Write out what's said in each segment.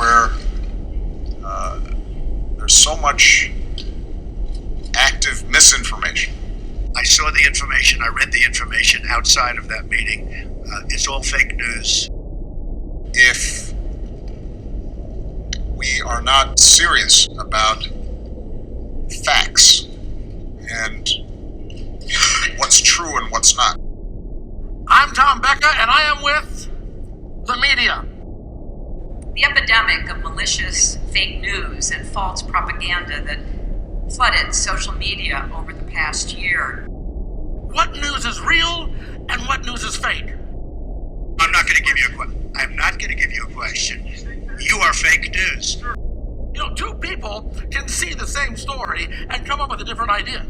where there's so much active misinformation. I saw the information, I read the information outside of that meeting. It's all fake news. If we are not serious about facts and what's true and what's not. I'm Tom Becca, and I am with the media. The epidemic of malicious fake news and false propaganda that flooded social media over the past year. What news is real and what news is fake? I'm not going to give you a question. You are fake news. You know, two people can see the same story and come up with a different idea.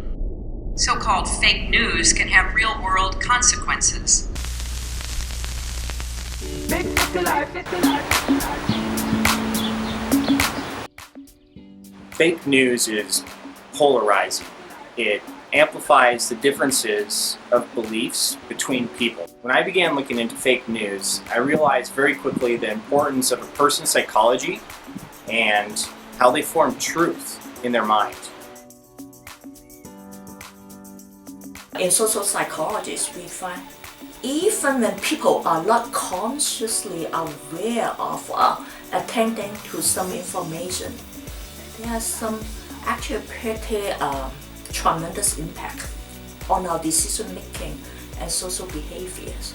So-called fake news can have real-world consequences. Fake news is polarizing. It amplifies the differences of beliefs between people. When I began looking into fake news, I realized very quickly the importance of a person's psychology and how they form truth in their mind. In social psychology, we find even when people are not consciously aware of attending to some information, there are some actually pretty tremendous impact on our decision making and social behaviors.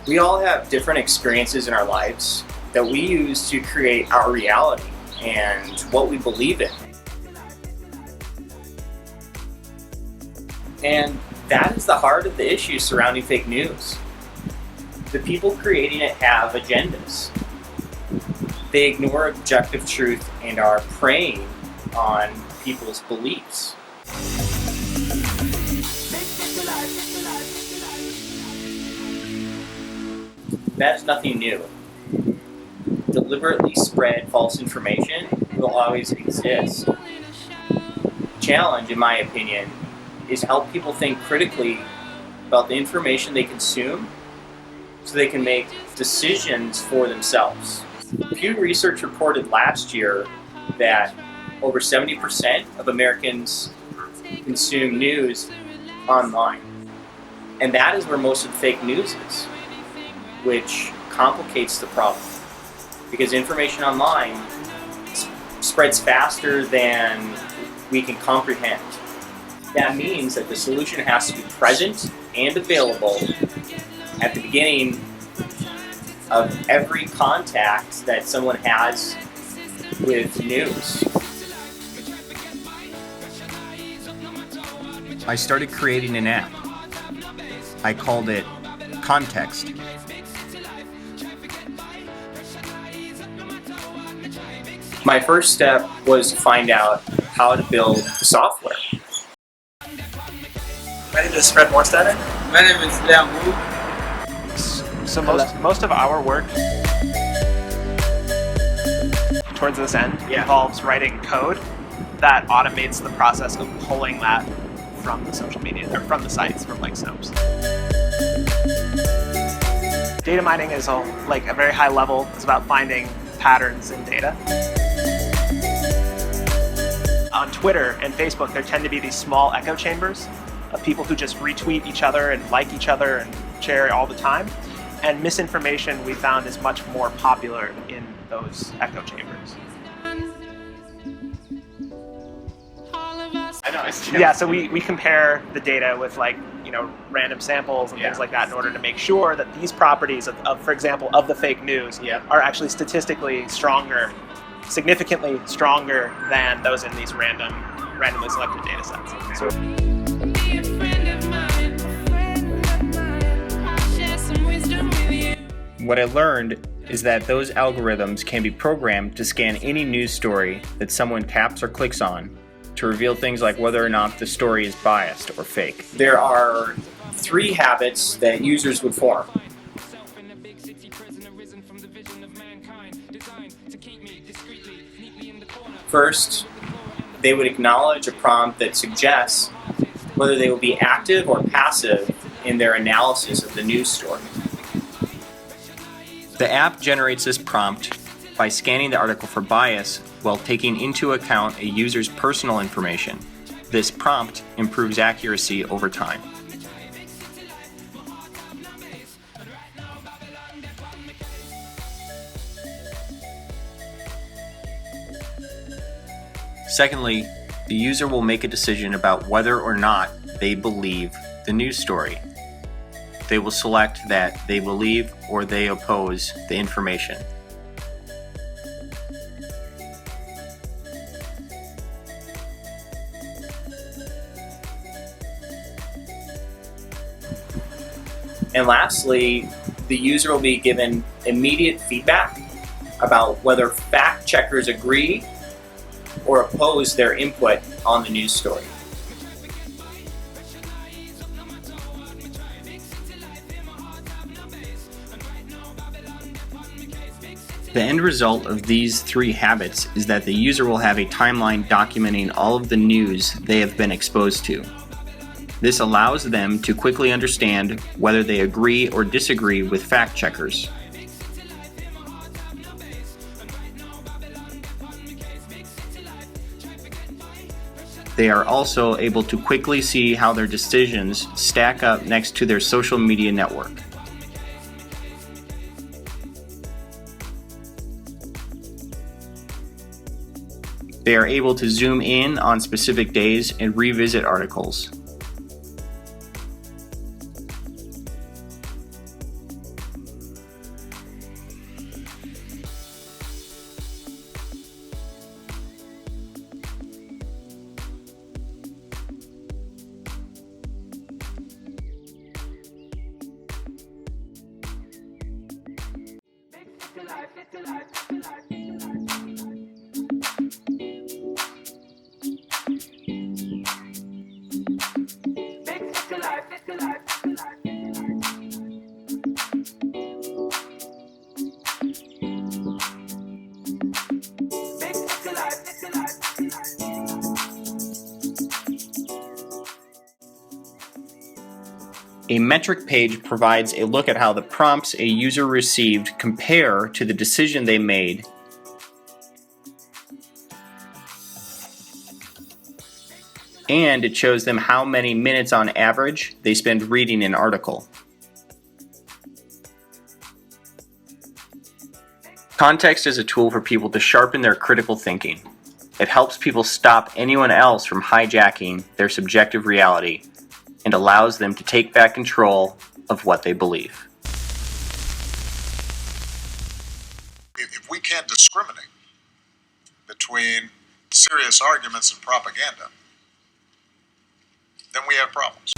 We all have different experiences in our lives that we use to create our reality and what we believe in. And that is the heart of the issue surrounding fake news. The people creating it have agendas. They ignore objective truth and are preying on people's beliefs. That's nothing new. Deliberately spread false information will always exist. The challenge, in my opinion, is help people think critically about the information they consume so they can make decisions for themselves. Pew Research reported last year that over 70% of Americans consume news online. And that is where most of the fake news is, which complicates the problem. Because information online spreads faster than we can comprehend. That means that the solution has to be present and available at the beginning of every contact that someone has with news. I started creating an app. I called it Context. My first step was to find out how to build the software. My name is Fred Morstetter. My name is Liang Wu. So most of our work towards this end involves writing code that automates the process of pulling that from the social media, or from the sites, from like Snopes. Data mining is a very high level. It's about finding patterns in data. On Twitter and Facebook, there tend to be these small echo chambers of people who just retweet each other and like each other and share all the time. And misinformation, we found, is much more popular in those echo chambers. Yeah, so we compare the data with random samples and things like that in order to make sure that these properties of for example, of the fake news are actually statistically stronger, significantly stronger than those in these randomly selected data sets. So, what I learned is that those algorithms can be programmed to scan any news story that someone taps or clicks on to reveal things like whether or not the story is biased or fake. There are 3 habits that users would form. First, they would acknowledge a prompt that suggests whether they will be active or passive in their analysis of the news story. The app generates this prompt by scanning the article for bias while taking into account a user's personal information. This prompt improves accuracy over time. Secondly, the user will make a decision about whether or not they believe the news story. They will select that they believe or they oppose the information. And lastly, the user will be given immediate feedback about whether fact checkers agree or oppose their input on the news story. The end result of these three habits is that the user will have a timeline documenting all of the news they have been exposed to. This allows them to quickly understand whether they agree or disagree with fact checkers. They are also able to quickly see how their decisions stack up next to their social media network. They are able to zoom in on specific days and revisit articles. A metric page provides a look at how the prompts a user received compare to the decision they made. And it shows them how many minutes on average they spend reading an article. Context is a tool for people to sharpen their critical thinking. It helps people stop anyone else from hijacking their subjective reality and allows them to take back control of what they believe. If we can't discriminate between serious arguments and propaganda, then we have problems.